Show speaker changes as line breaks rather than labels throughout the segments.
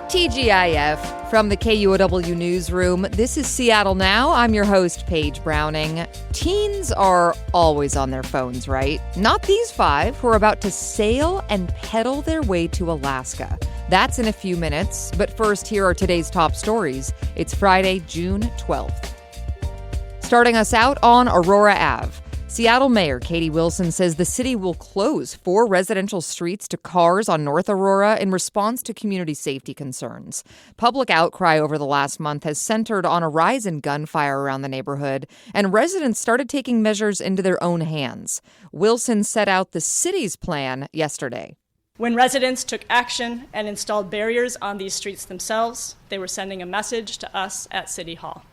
TGIF from the KUOW newsroom. This is Seattle Now. I'm your host, Paige Browning. Teens are always on their phones, right? Not these five who are about to sail and pedal their way to Alaska. That's in a few minutes, but first, here are today's top stories. It's Friday, June 12th. Starting us out on Aurora Ave. Seattle Mayor Katie Wilson says the city will close 4 residential streets to cars on North Aurora in response to community safety concerns. Public outcry over the last month has centered on a rise in gunfire around the neighborhood, and residents started taking measures into their own hands. Wilson set out the city's plan yesterday.
When residents took action and installed barriers on these streets themselves, they were sending a message to us at City Hall.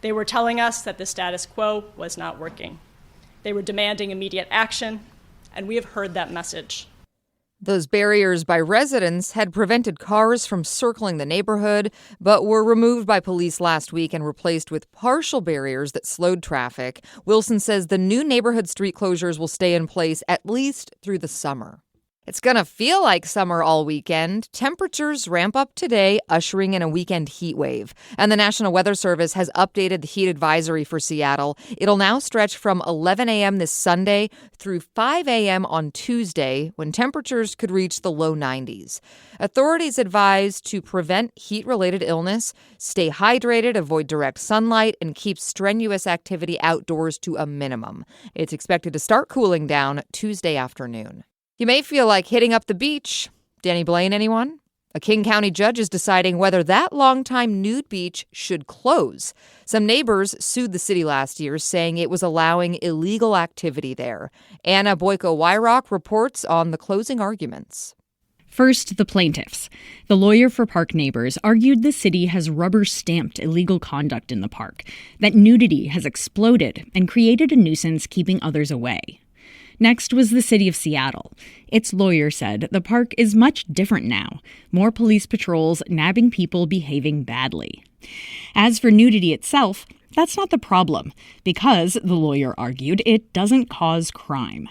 They were telling us that the status quo was not working. They were demanding immediate action, and we have heard that message.
Those barriers by residents had prevented cars from circling the neighborhood, but were removed by police last week and replaced with partial barriers that slowed traffic. Wilson says the new neighborhood street closures will stay in place at least through the summer. It's going to feel like summer all weekend. Temperatures ramp up today, ushering in a weekend heat wave. And the National Weather Service has updated the heat advisory for Seattle. It'll now stretch from 11 a.m. this Sunday through 5 a.m. on Tuesday, when temperatures could reach the low 90s. Authorities advise to prevent heat-related illness, stay hydrated, avoid direct sunlight, and keep strenuous activity outdoors to a minimum. It's expected to start cooling down Tuesday afternoon. You may feel like hitting up the beach. Danny Blaine, anyone? A King County judge is deciding whether that longtime nude beach should close. Some neighbors sued the city last year, saying it was allowing illegal activity there. Anna Boyko-Wyrock reports on the closing arguments.
First, the plaintiffs. The lawyer for park neighbors argued the city has rubber-stamped illegal conduct in the park, that nudity has exploded and created a nuisance keeping others away. Next was the city of Seattle. Its lawyer said the park is much different now. More police patrols nabbing people behaving badly. As for nudity itself, that's not the problem, because, the lawyer argued, it doesn't cause crime.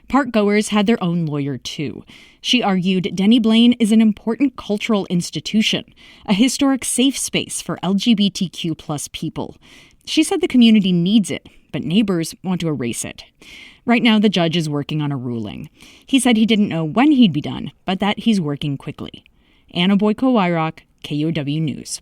Park-goers had their own lawyer, too. She argued Denny Blaine is an important cultural institution, a historic safe space for LGBTQ+ people. She said the community needs it, but neighbors want to erase it. Right now, the judge is working on a ruling. He said he didn't know when he'd be done, but that he's working quickly. Anna Boyko-Wyrock, KUOW News.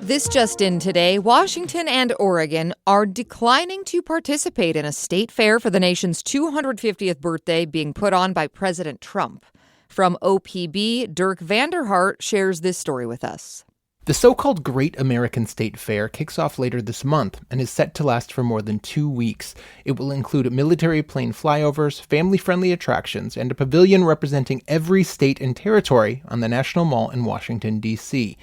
This just in today, Washington and Oregon are declining to participate in a state fair for the nation's 250th birthday being put on by President Trump. From OPB, Dirk Vanderhart shares this story with us.
The so-called Great American State Fair kicks off later this month and is set to last for more than 2 weeks. It will include military plane flyovers, family-friendly attractions, and a pavilion representing every state and territory on the National Mall in Washington, D.C.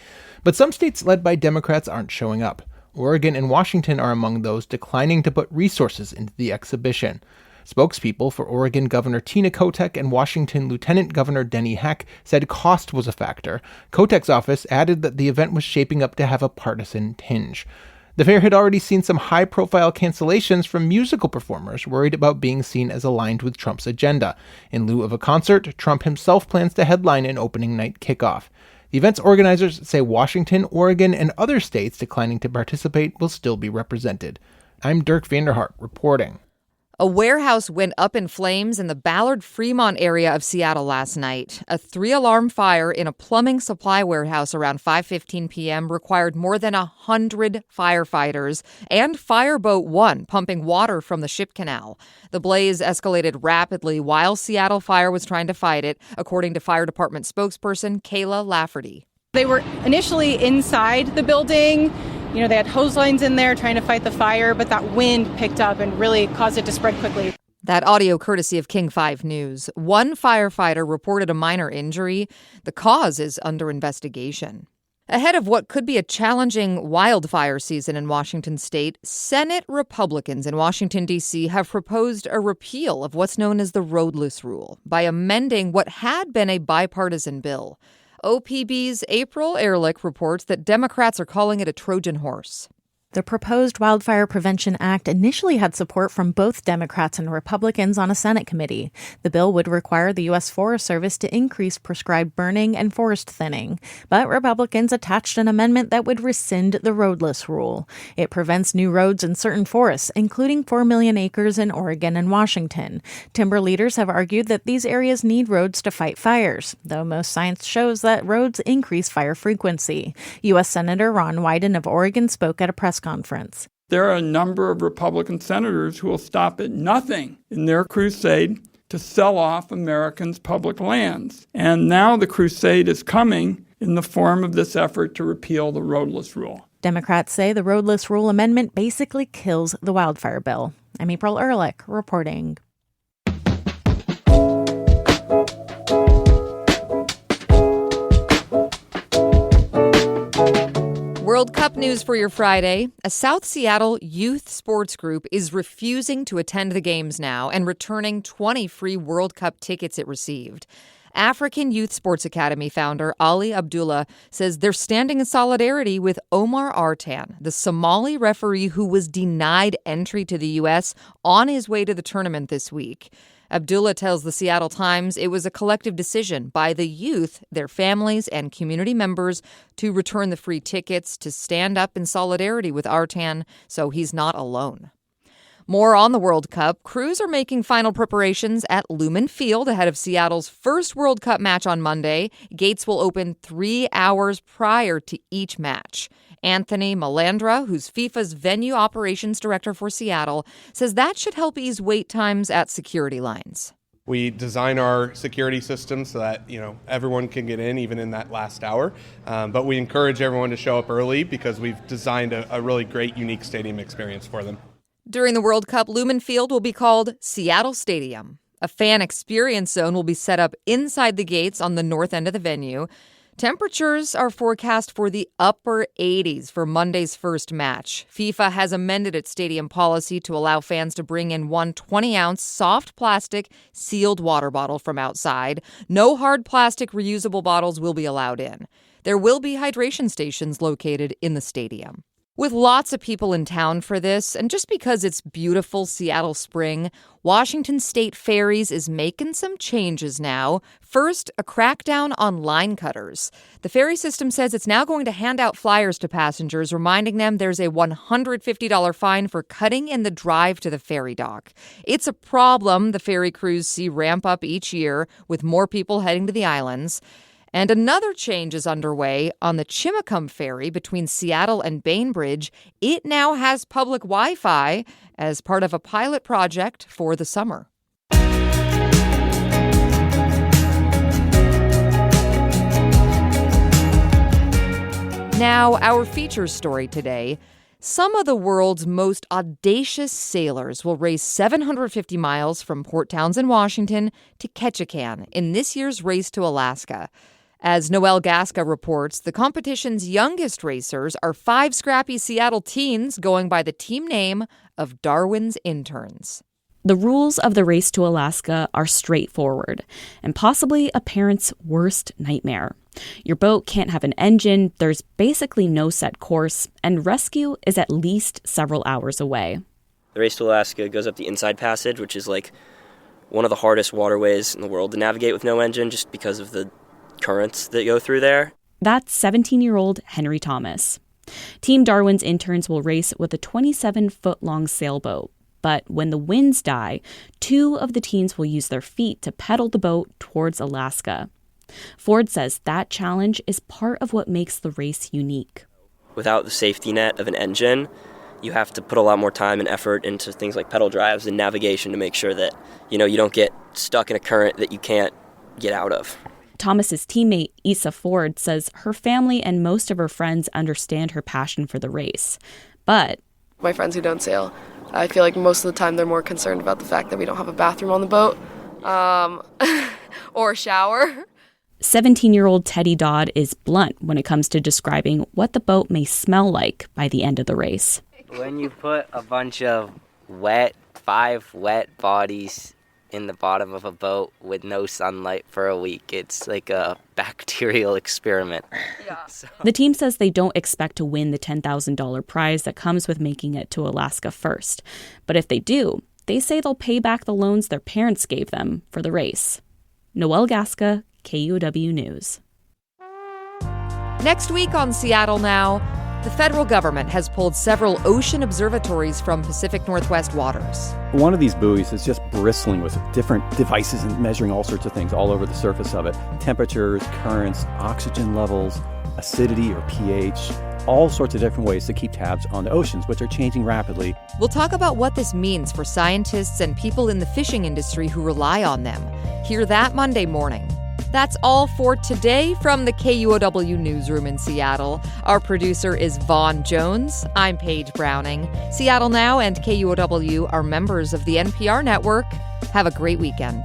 But some states led by Democrats aren't showing up. Oregon and Washington are among those declining to put resources into the exhibition. Spokespeople for Oregon Governor Tina Kotek and Washington Lieutenant Governor Denny Heck said cost was a factor. Kotek's office added that the event was shaping up to have a partisan tinge. The fair had already seen some high-profile cancellations from musical performers worried about being seen as aligned with Trump's agenda. In lieu of a concert, Trump himself plans to headline an opening night kickoff. The event's organizers say Washington, Oregon, and other states declining to participate will still be represented. I'm Dirk Vanderhart reporting.
A warehouse went up in flames in the Ballard-Fremont area of Seattle last night. A 3-alarm fire in a plumbing supply warehouse around 5:15 p.m. required more than 100 firefighters and Fireboat 1 pumping water from the ship canal. The blaze escalated rapidly while Seattle Fire was trying to fight it, according to Fire Department spokesperson Kayla Lafferty.
They were initially inside the building. They had hose lines in there trying to fight the fire, but that wind picked up and really caused it to spread quickly.
That audio courtesy of King 5 News. One firefighter reported a minor injury. The cause is under investigation. Ahead of what could be a challenging wildfire season in Washington state, Senate Republicans in Washington, D.C. have proposed a repeal of what's known as the roadless rule by amending what had been a bipartisan bill. OPB's April Ehrlich reports that Democrats are calling it a Trojan horse.
The proposed Wildfire Prevention Act initially had support from both Democrats and Republicans on a Senate committee. The bill would require the U.S. Forest Service to increase prescribed burning and forest thinning. But Republicans attached an amendment that would rescind the roadless rule. It prevents new roads in certain forests, including 4 million acres in Oregon and Washington. Timber leaders have argued that these areas need roads to fight fires, though most science shows that roads increase fire frequency. U.S. Senator Ron Wyden of Oregon spoke at a press conference.
There are a number of Republican senators who will stop at nothing in their crusade to sell off Americans' public lands. And now the crusade is coming in the form of this effort to repeal the roadless rule.
Democrats say the roadless rule amendment basically kills the wildfire bill. I'm April Ehrlich reporting.
World Cup news for your Friday. A South Seattle youth sports group is refusing to attend the games now and returning 20 free World Cup tickets it received. African Youth Sports Academy founder Ali Abdullah says they're standing in solidarity with Omar Artan, the Somali referee who was denied entry to the U.S. on his way to the tournament this week. Abdullah tells the Seattle Times it was a collective decision by the youth, their families, and community members to return the free tickets to stand up in solidarity with Artan so he's not alone. More on the World Cup. Crews are making final preparations at Lumen Field ahead of Seattle's first World Cup match on Monday. Gates will open 3 hours prior to each match. Anthony Malandra, who's FIFA's venue operations director for Seattle, says that should help ease wait times at security lines.
We design our security system so that, everyone can get in, even in that last hour. But we encourage everyone to show up early because we've designed a really great, unique stadium experience for them.
During the World Cup, Lumen Field will be called Seattle Stadium. A fan experience zone will be set up inside the gates on the north end of the venue. Temperatures are forecast for the upper 80s for Monday's first match. FIFA has amended its stadium policy to allow fans to bring in one 20-ounce soft plastic sealed water bottle from outside. No hard plastic reusable bottles will be allowed in. There will be hydration stations located in the stadium. With lots of people in town for this, and just because it's beautiful Seattle spring, Washington State Ferries is making some changes now. First, a crackdown on line cutters. The ferry system says it's now going to hand out flyers to passengers, reminding them there's a $150 fine for cutting in the drive to the ferry dock. It's a problem the ferry crews see ramp up each year, with more people heading to the islands. And another change is underway on the Chimacum Ferry between Seattle and Bainbridge. It now has public Wi-Fi as part of a pilot project for the summer. Now, our feature story today. Some of the world's most audacious sailors will race 750 miles from Port Townsend, Washington to Ketchikan in this year's race to Alaska. As Noelle Gasca reports, the competition's youngest racers are 5 scrappy Seattle teens going by the team name of Darwin's Interns.
The rules of the race to Alaska are straightforward and possibly a parent's worst nightmare. Your boat can't have an engine, there's basically no set course, and rescue is at least several hours away.
The race to Alaska goes up the Inside Passage, which is like one of the hardest waterways in the world to navigate with no engine just because of the currents that go through there.
That's 17-year-old Henry Thomas. Team Darwin's Interns will race with a 27-foot-long sailboat. But when the winds die, 2 of the teens will use their feet to pedal the boat towards Alaska. Ford says that challenge is part of what makes the race unique.
Without the safety net of an engine, you have to put a lot more time and effort into things like pedal drives and navigation to make sure that, you don't get stuck in a current that you can't get out of.
Thomas's teammate, Issa Ford, says her family and most of her friends understand her passion for the race. But
my friends who don't sail, I feel like most of the time they're more concerned about the fact that we don't have a bathroom on the boat or a shower.
17-year-old Teddy Dodd is blunt when it comes to describing what the boat may smell like by the end of the race.
When you put a bunch of 5 wet bodies in the bottom of a boat with no sunlight for a week. It's like a bacterial experiment.
Yeah.
The team says they don't expect to win the $10,000 prize that comes with making it to Alaska first. But if they do, they say they'll pay back the loans their parents gave them for the race. Noelle Gasca, KUOW News.
Next week on Seattle Now, the federal government has pulled several ocean observatories from Pacific Northwest waters.
One of these buoys is just bristling with different devices and measuring all sorts of things all over the surface of it. Temperatures, currents, oxygen levels, acidity or pH, all sorts of different ways to keep tabs on the oceans, which are changing rapidly.
We'll talk about what this means for scientists and people in the fishing industry who rely on them. Hear that Monday morning. That's all for today from the KUOW Newsroom in Seattle. Our producer is Vaughn Jones. I'm Paige Browning. Seattle Now and KUOW are members of the NPR network. Have a great weekend.